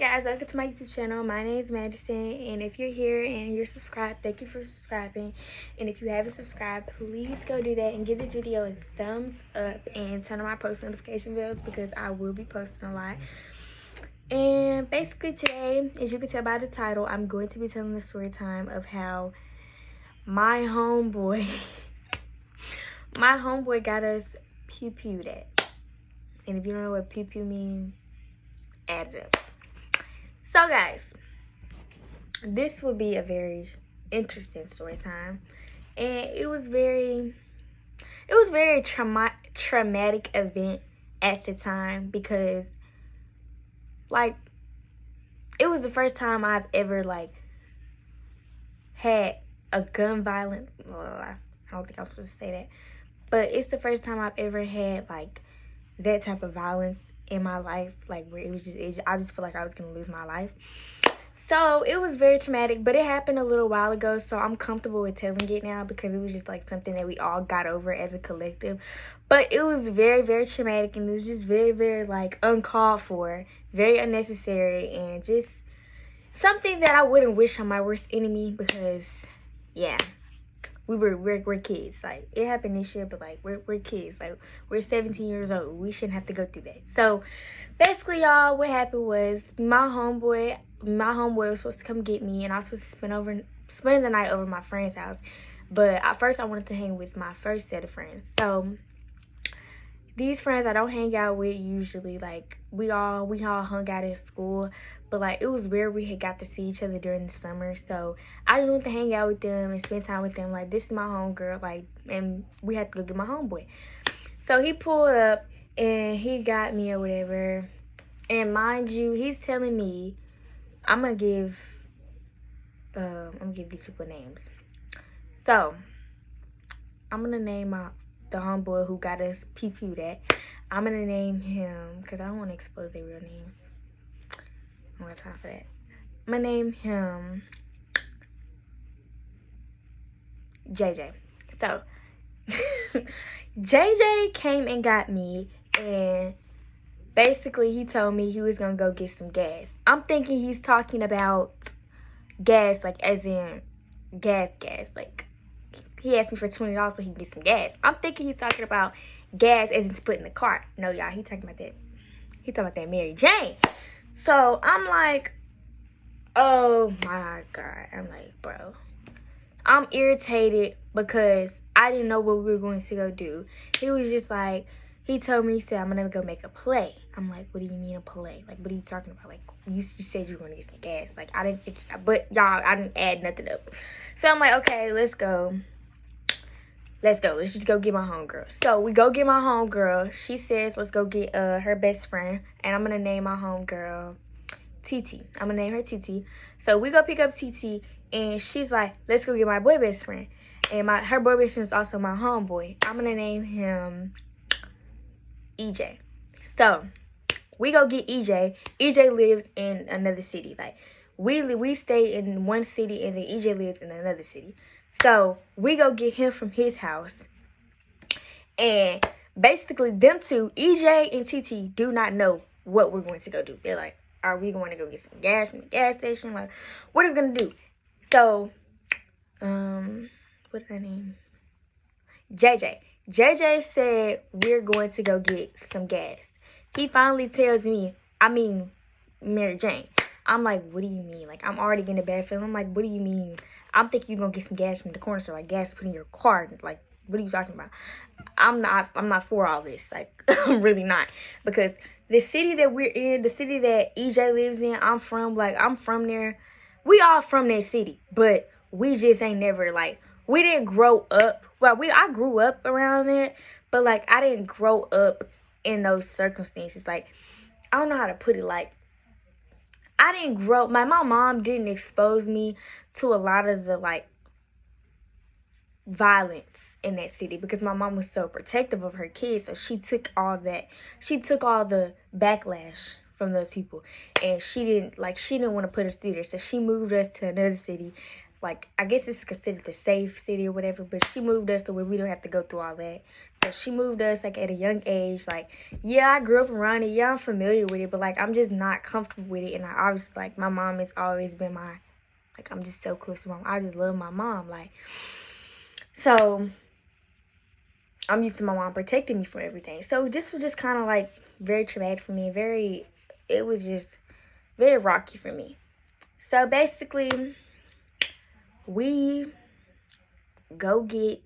guys, welcome to my YouTube channel. My name is Madison, and if you're here and you're subscribed, thank you for subscribing. And if you haven't subscribed, please go do that and give this video a thumbs up and turn on my post notification bells because I will be posting a lot. And basically today, as you can tell by the title, I'm going to be telling the story time of how my homeboy got us pew-pewed at. And if you don't know what pew-pew means, add it up. So guys, this will be a very interesting story time, and it was very traumatic event at the time because it was the first time I've ever had a gun violence. I don't think I'm supposed to say that, but it's the first time I've ever had that type of violence in my life, where I just feel like I was gonna lose my life. So it was very traumatic, but it happened a little while ago, so I'm comfortable with telling it now because it was just something that we all got over as a collective. But it was very, very traumatic, and it was just very, very uncalled for, very unnecessary, and just something that I wouldn't wish on my worst enemy because yeah, we're kids. It happened this year, but we're kids. We're 17 years old. We shouldn't have to go through that. So basically, y'all, what happened was my homeboy was supposed to come get me, and I was supposed to spend the night over at my friend's house. But at first I wanted to hang with my first set of friends. So these friends I don't hang out with usually. We all hung out at school, but it was weird. We had got to see each other during the summer, so I just went to hang out with them and spend time with them. This is my homegirl, and we had to go get my homeboy. So he pulled up and he got me or whatever. And mind you, he's telling me I'm gonna give these people names. So I'm gonna name the homeboy who got us pew-pewed at. I'm gonna name him because I don't want to expose their real names. I don't have time for that. I'm gonna name him JJ. So JJ came and got me, and basically he told me he was gonna go get some gas. I'm thinking he's talking about gas, as in gas. He asked me for $20 so he can get some gas. I'm thinking he's talking about gas as in to put in the car. No, y'all, he talking about that. He talking about that Mary Jane. So I'm like, oh my God. I'm like, bro, I'm irritated because I didn't know what we were going to go do. He was just he told me, he said, I'm gonna go make a play. I'm like, what do you mean a play? What are you talking about? You said you were gonna get some gas. I didn't think, but y'all, I didn't add nothing up. So I'm like, okay, let's go. Let's just go get my homegirl. So we go get my homegirl. She says, let's go get her best friend. And I'm going to name my homegirl TT. I'm going to name her TT. So we go pick up TT. And she's like, let's go get my boy best friend. And her boy best friend is also my homeboy. I'm going to name him EJ. So we go get EJ. EJ lives in another city. We stay in one city and then EJ lives in another city. So we go get him from his house. And basically them two, EJ and TT, do not know what we're going to go do. They're like, are we going to go get some gas from the gas station? What are we going to do? So, what did I name? JJ. JJ said we're going to go get some gas. He finally tells me, Mary Jane. I'm like, what do you mean? I'm already getting a bad feeling. I'm like, what do you mean? I'm thinking you're going to get some gas from the corner store, gas to put in your car. What are you talking about? I'm not for all this. I'm really not. Because the city that we're in, the city that EJ lives in, I'm from there. We all from that city. But we just ain't never, we didn't grow up. Well, I grew up around there. But, I didn't grow up in those circumstances. I don't know how to put it. I didn't grow up. My mom didn't expose me to a lot of the violence in that city because my mom was so protective of her kids. So she took all the backlash from those people, and she didn't want to put us through there. So she moved us to another city like, I guess it's considered the safe city or whatever, but she moved us to where we don't have to go through all that. So she moved us, like, at a young age. Like, yeah, I grew up around it. Yeah, I'm familiar with it, but, like, I'm just not comfortable with it. And I obviously, like, my mom has always been my, like, I'm just so close to my mom. I just love my mom, like. So I'm used to my mom protecting me from everything. So this was just kind of, like, very traumatic for me. It was just very rocky for me. So basically, we go get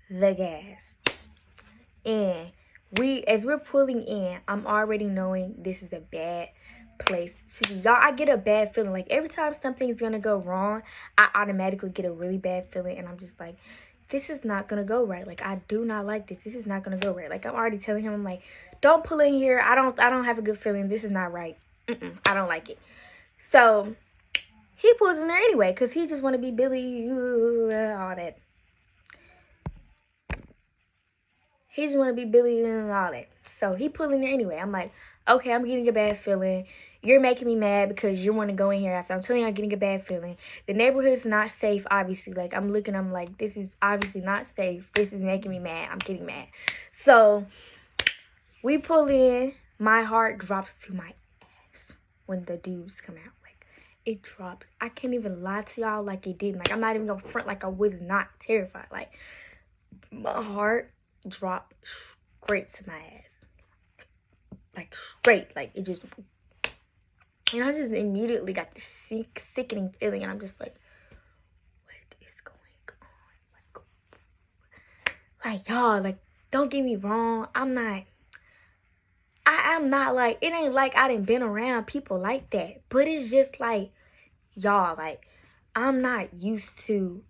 the gas. And as we're pulling in, I'm already knowing this is a bad place to be. Y'all, I get a bad feeling. Like, every time something's gonna go wrong, I automatically get a really bad feeling. And I'm just like, this is not gonna go right. Like, I do not like this. This is not gonna go right. Like, I'm already telling him, I'm like, don't pull in here. I don't have a good feeling. This is not right. I don't like it. So he pulls in there anyway, because he just want to be Billy, all that. He just want to be Billy and all that. So he pulled in there anyway. I'm like, okay, I'm getting a bad feeling. You're making me mad because you want to go in here after I'm telling you I'm getting a bad feeling. The neighborhood's not safe, obviously. Like, I'm like, this is obviously not safe. This is making me mad. I'm getting mad. So we pull in. My heart drops to my ass when the dudes come out. It drops. I can't even lie to y'all like it didn't. Like, I'm not even gonna front like I was not terrified. Like, my heart dropped straight to my ass. Like, straight. Like, it just... And I just immediately got this sickening feeling. And I'm just like, what is going on? Like, y'all, like, don't get me wrong. I'm not like... It ain't like I done been around people like that. But it's just like... Y'all, like, I'm not used to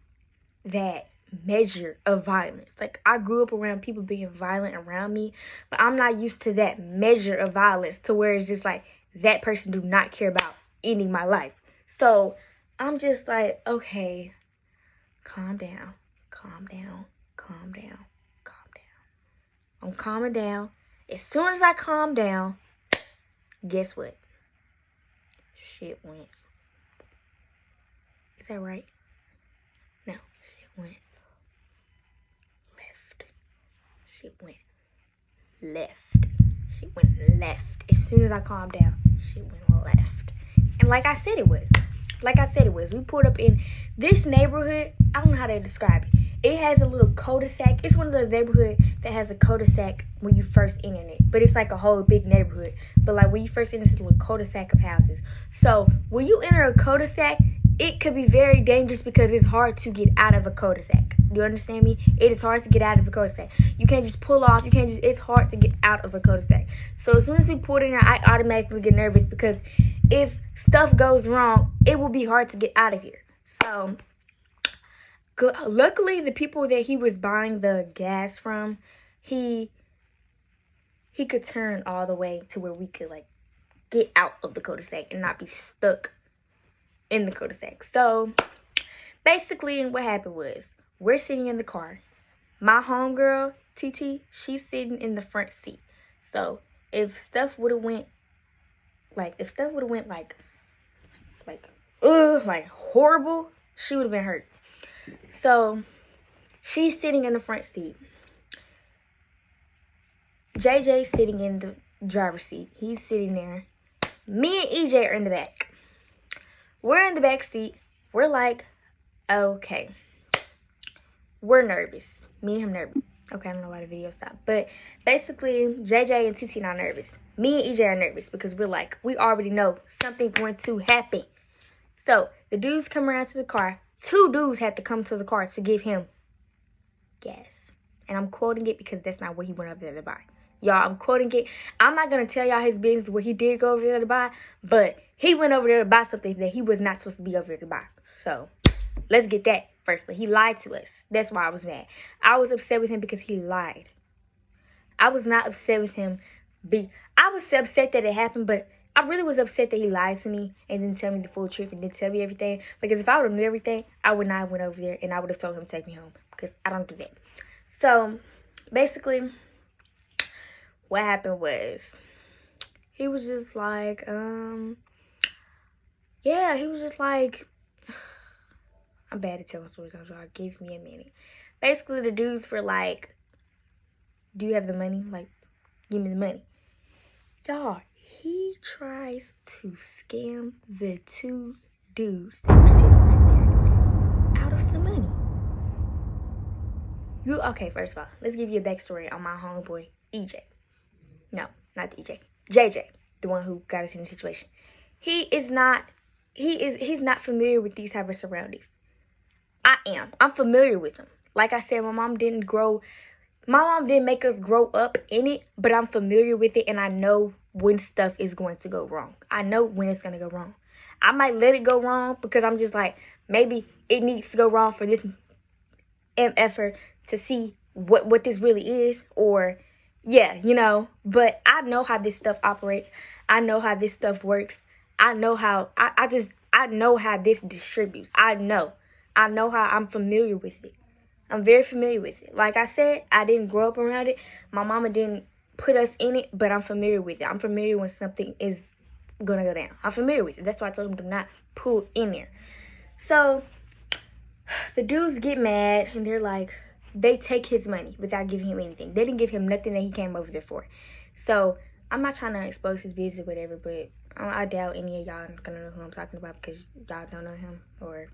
that measure of violence. Like, I grew up around people being violent around me, but I'm not used to that measure of violence to where it's just like, that person do not care about ending my life. So, I'm just like, okay, calm down, calm down, calm down, calm down. I'm calming down. As soon as I calm down, guess what? Shit went. Is that right? No, shit went left. Shit went left. Shit went left. As soon as I calmed down, shit went left. And like I said it was. We pulled up in this neighborhood. I don't know how to describe it. It has a little cul-de-sac. It's one of those neighborhoods that has a cul-de-sac when you first enter it. But it's like a whole big neighborhood. But like when you first enter, it's a little cul-de-sac of houses. So when you enter a cul-de-sac, it could be very dangerous because it's hard to get out of a cul-de-sac. Do you understand me? It is hard to get out of a cul-de-sac. You can't just pull off. It's hard to get out of a cul-de-sac. So as soon as we pulled in there, I automatically get nervous because if stuff goes wrong, it will be hard to get out of here. So luckily, the people that he was buying the gas from, he could turn all the way to where we could, like, get out of the cul-de-sac and not be stuck in the cul-de-sac. So basically what happened was, we're sitting in the car. My homegirl, TT, she's sitting in the front seat. So if stuff would have went like horrible, she would have been hurt. So she's sitting in the front seat. JJ's sitting in the driver's seat. He's sitting there. Me and EJ are in the back. We're in the back seat. We're like, okay. We're nervous. Me and him nervous. Okay, I don't know why the video stopped. But basically, JJ and TT not nervous. Me and EJ are nervous because we're like, we already know something's going to happen. So the dudes come around to the car. 2 dudes had to come to the car to give him gas. And I'm quoting it because that's not what he went over there to buy. Y'all, I'm quoting it. I'm not going to tell y'all his business what he did go over there to buy. But he went over there to buy something that he was not supposed to be over there to buy. So let's get that first. But he lied to us. That's why I was mad. I was upset with him because he lied. I was not upset with him. I was upset that it happened, but I really was upset that he lied to me and didn't tell me the full truth and didn't tell me everything. Because if I would have knew everything, I would not have went over there and I would have told him to take me home. Because I don't do that. So basically, what happened was, he was just like, yeah, he was just like, I'm bad at telling stories, so give me a minute. Basically, the dudes were like, do you have the money? Like, give me the money. Y'all, he tries to scam the two dudes that were sitting right there out of some money. Okay, first of all, let's give you a backstory on my homeboy, EJ. No, not the EJ. JJ, the one who got us in the situation. He's not familiar with these type of surroundings. I am. I'm familiar with them. Like I said, my mom didn't make us grow up in it, but I'm familiar with it and I know when stuff is going to go wrong. I know when it's going to go wrong. I might let it go wrong because I'm just like, maybe it needs to go wrong for this effort to see what this really is, or yeah, but I know how this stuff operates. I know how this stuff works. I know how I know how this distributes. I know how I'm familiar with it. I'm very familiar with it. Like I said, I didn't grow up around it. My mama didn't put us in it, but I'm familiar with it. I'm familiar when something is gonna go down. I'm familiar with it. That's why I told him to not pull in there. So the dudes get mad and they're like, they take his money without giving him anything. They didn't give him nothing that he came over there for. So I'm not trying to expose his business or whatever, but I doubt any of y'all are gonna know who I'm talking about because y'all don't know him, or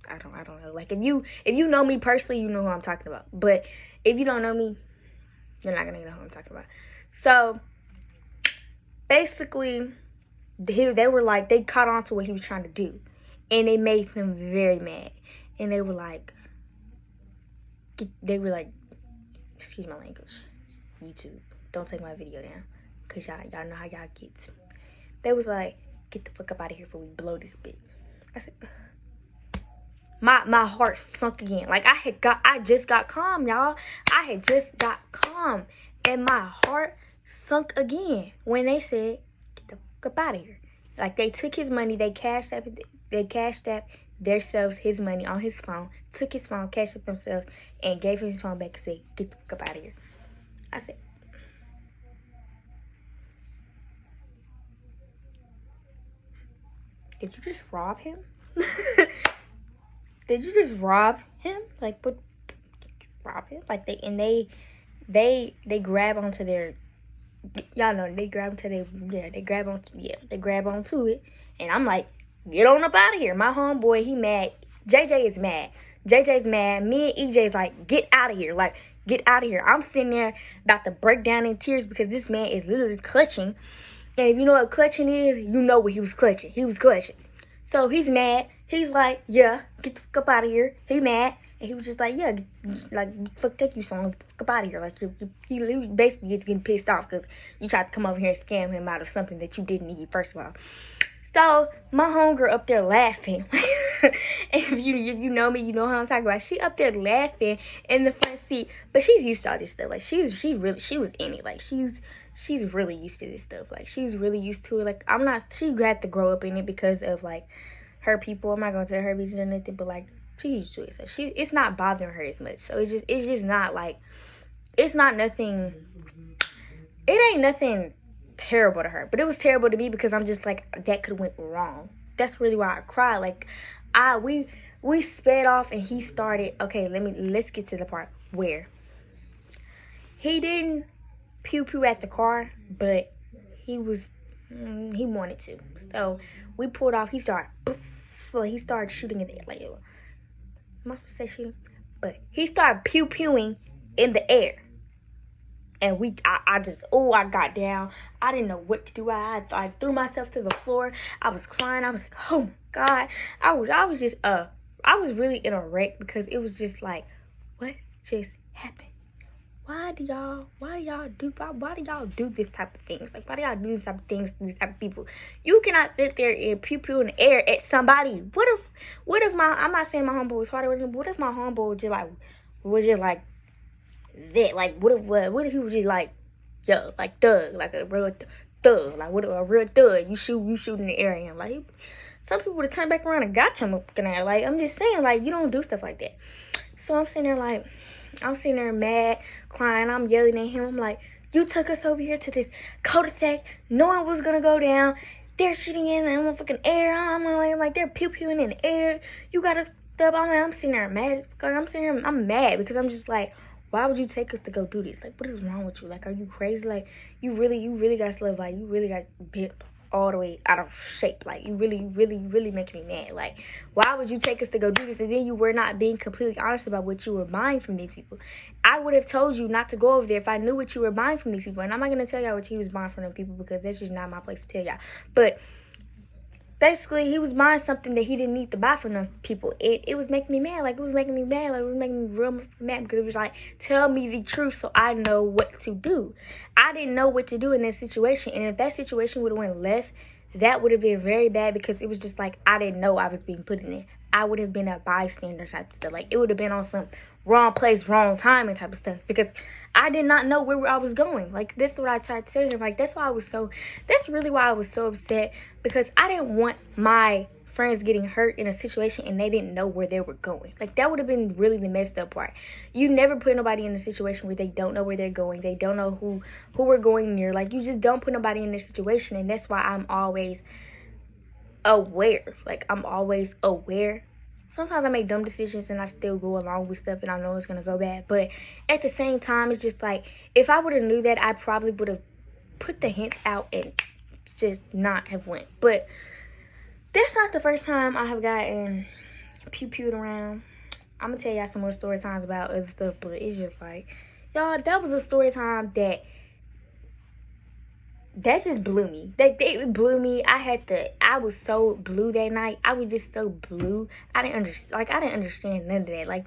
I don't know. Like if you know me personally, you know who I'm talking about. But if you don't know me, you're not gonna know who I'm talking about. So basically, they were like, they caught on to what he was trying to do, and it made them very mad. And they were like, excuse my language, YouTube, don't take my video down, cause y'all know how y'all get. They was like, get the fuck up out of here before we blow this bitch. I said, my heart sunk again. Like I just got calm, y'all. I had just got calm, and my heart sunk again when they said, get the fuck up out of here. Like they took his money, they cashed out themselves his money on his phone, took his phone, cashed up themselves, and gave him his phone back and said, get the fuck up out of here. I said, did you just rob him? Did you just rob him? Like, what? Rob him? Like, they grab onto their, y'all know, they grab onto it. And I'm like, get on up out of here. My homeboy, he mad. JJ is mad. JJ's mad. Me and EJ's like, get out of here. Like, get out of here. I'm sitting there about to break down in tears because this man is literally clutching. And if you know what clutching is, you know what he was clutching. He was clutching. So he's mad. He's like, yeah, get the fuck up out of here. He mad. And he was just like, yeah, like, fuck, take you son. Get the fuck up out of here. Like, he basically gets getting pissed off because you tried to come over here and scam him out of something that you didn't need, first of all. So my homegirl up there laughing. If you know me, you know how I'm talking about. She up there laughing in the front seat, but she's used to all this stuff. Like she was in it. Like she's really used to this stuff. Like she's really used to it. Like she had to grow up in it because of like her people. I'm not gonna tell her business or nothing, but like she's used to it. So it's not bothering her as much. So it's just not like, it's not nothing. It ain't nothing terrible to her, but it was terrible to me because I'm just like, that could have went wrong. That's really why I cried. Like we sped off and he started, okay, let's get to the part where he didn't pew at the car, but he wanted to. So we pulled off. He started shooting in the air. Like, am I supposed to say shooting? But he started pewing in the air. And I got down. I didn't know what to do. I threw myself to the floor. I was crying. I was like, oh my God. I was really in a wreck because it was just like, what just happened? Why do y'all do this type of things? Like, why do y'all do this type of things to these type of people? You cannot sit there and pew in the air at somebody. What if I'm not saying my homeboy was harder, but what if my homeboy was just like that? Like, what if he was just like, yo, like thug, like a real thug, like what a real thug? You shoot in the air, and like some people would have turned back around and got you. Like, I'm just saying, like, you don't do stuff like that. So I'm sitting there mad, crying. I'm yelling at him. I'm like, you took us over here to this cul-de-sac knowing what was gonna go down. They're shooting in the motherfucking air. I'm like, they're pewing in the air. You got us I'm sitting there mad. I'm mad because I'm just like, why would you take us to go do this? Like, what is wrong with you? Like, are you crazy? Like, you really got stuff. Like, you really got bent all the way out of shape. Like, you really making me mad. Like, why would you take us to go do this? And then you were not being completely honest about what you were buying from these people. I would have told you not to go over there if I knew what you were buying from these people. And I'm not going to tell y'all what he was buying from them people because that's just not my place to tell y'all. But basically, he was buying something that he didn't need to buy from them people. It was making me mad. Like, it was making me mad. Like, it was making me real mad because it was like, tell me the truth so I know what to do. I didn't know what to do in that situation. And if that situation would have went left, that would have been very bad because it was just like, I didn't know I was being put in it. I would have been a bystander type of stuff. Like, it would have been on some wrong place, wrong time and type of stuff because I did not know where I was going. Like, this is what I tried to tell him. Like, that's really why I was so upset because I didn't want my friends getting hurt in a situation and they didn't know where they were going. Like, that would have been really the messed up part. You never put nobody in a situation where they don't know where they're going. They don't know who we're going near. Like, you just don't put nobody in this situation, and that's why I'm always aware. Like, I'm always aware. Sometimes I make dumb decisions and I still go along with stuff and I know it's going to go bad. But at the same time, it's just like, if I would have knew that, I probably would have put the hints out and just not have went. But that's not the first time I have gotten pew-pewed around. I'm going to tell y'all some more story times about other stuff, but it's just like, y'all, that was a story time that just blew me. It blew me. I was so blue that night. I was just so blue. I didn't understand none of that. Like,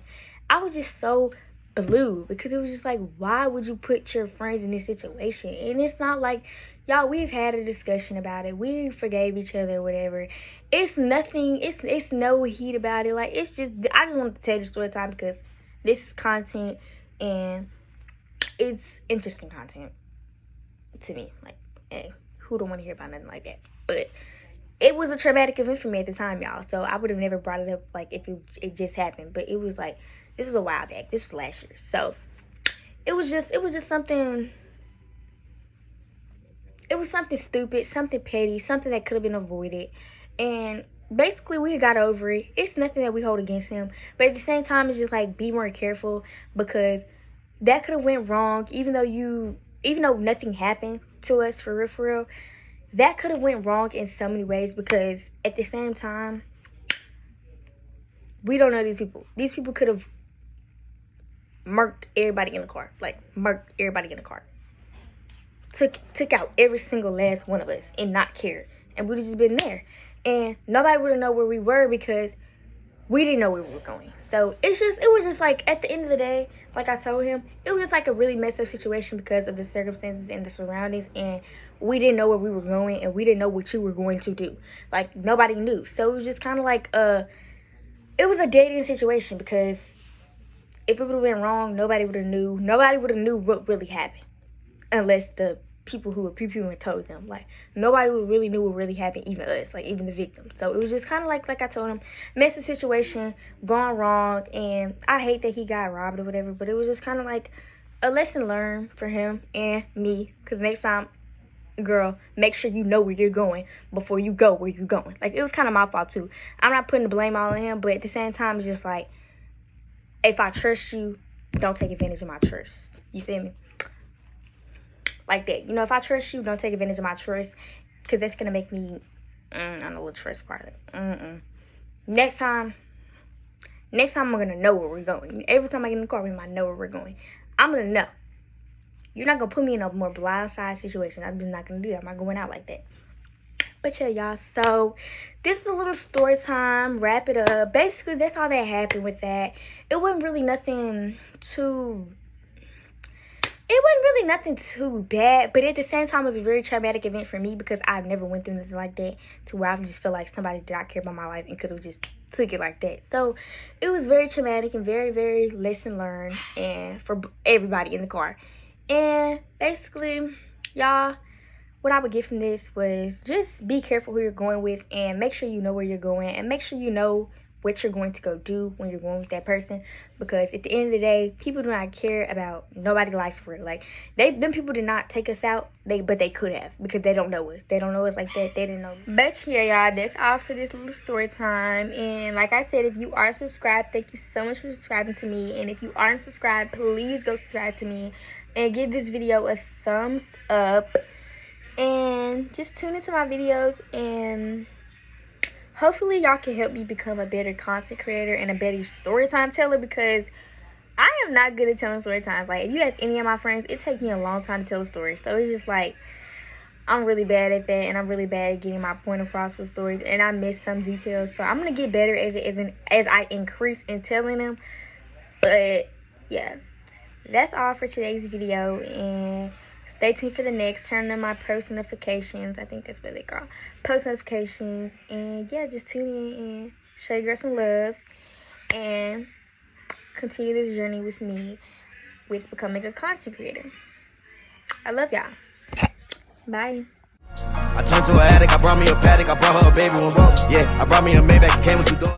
I was just so blue because it was just like, why would you put your friends in this situation? And it's not like, y'all, we've had a discussion about it. We forgave each other, whatever. It's nothing. It's no heat about it. Like, it's just, I just wanted to tell the story time because this is content and it's interesting content to me. Like, hey, who don't want to hear about nothing like that? But it was a traumatic event for me at the time, y'all. So I would have never brought it up like if it just happened. But it was like, this was a while back. This was last year. So it was just something. It was something stupid, something petty, something that could have been avoided. And basically, we got over it. It's nothing that we hold against him. But at the same time, it's just like, be more careful because that could have went wrong. Even though nothing happened to us for real, that could have went wrong in so many ways because at the same time, we don't know these people. These people could have murked everybody in the car. Like, murked everybody in the car. Took out every single last one of us and not care. And we'd have just been there. And nobody would have known where we were because we didn't know where we were going. So it was just like, at the end of the day, like I told him, it was just like a really messed up situation because of the circumstances and the surroundings, and we didn't know where we were going, and we didn't know what you were going to do. Like, nobody knew. So it was just kind of like it was a dating situation because if it would have went wrong, nobody would have knew what really happened unless the people who were pew-pewing told them. Like, nobody really knew what really happened, even us, like, even the victim. So it was just kind of like I told him, messy situation, gone wrong, and I hate that he got robbed or whatever, but it was just kind of like a lesson learned for him and me, because next time, girl, make sure you know where you're going before you go where you're going. Like, it was kind of my fault, too. I'm not putting the blame all on him, but at the same time, it's just like, if I trust you, don't take advantage of my trust. You feel me? Like that. You know, if I trust you, don't take advantage of my trust, because that's going to make me, on the little trust part of it. Next time, I'm going to know where we're going. Every time I get in the car, we might know where we're going. I'm going to know. You're not going to put me in a more blindside situation. I'm just not going to do that. I'm not going out like that. But yeah, y'all. So, this is a little story time. Wrap it up. Basically, that's all that happened with that. It wasn't really nothing too bad, but at the same time, it was a very traumatic event for me because I've never went through nothing like that to where I just feel like somebody did not care about my life and could have just took it like that. So it was very traumatic and very, very lesson learned, and for everybody in the car. And basically, y'all, what I would get from this was just be careful who you're going with and make sure you know where you're going and make sure you know what you're going to go do when you're going with that person, because at the end of the day, people do not care about nobody's life for real. Like, them people did not take us out, but they could have, because they don't know us. They don't know us like that. They didn't know. But yeah, y'all, that's all for this little story time. And like I said, if you are subscribed, thank you so much for subscribing to me. And if you aren't subscribed, please go subscribe to me and give this video a thumbs up. And just tune into my videos, and hopefully y'all can help me become a better content creator and a better story time teller, because I am not good at telling story times. Like, if you ask any of my friends, it takes me a long time to tell a story. So it's just like, I'm really bad at that, and I'm really bad at getting my point across with stories, and I miss some details. So I'm gonna get better as I increase in telling them. But yeah, that's all for today's video, and stay tuned for the next. Turn on my post notifications. I think that's what they call post notifications. And yeah, just tune in and show your girl some love, and continue this journey with me with becoming a content creator. I love y'all. Bye. I turned to an addict, I brought me a paddock, I brought her a baby one. Yeah, I brought me a Maybach, came with 2 doors.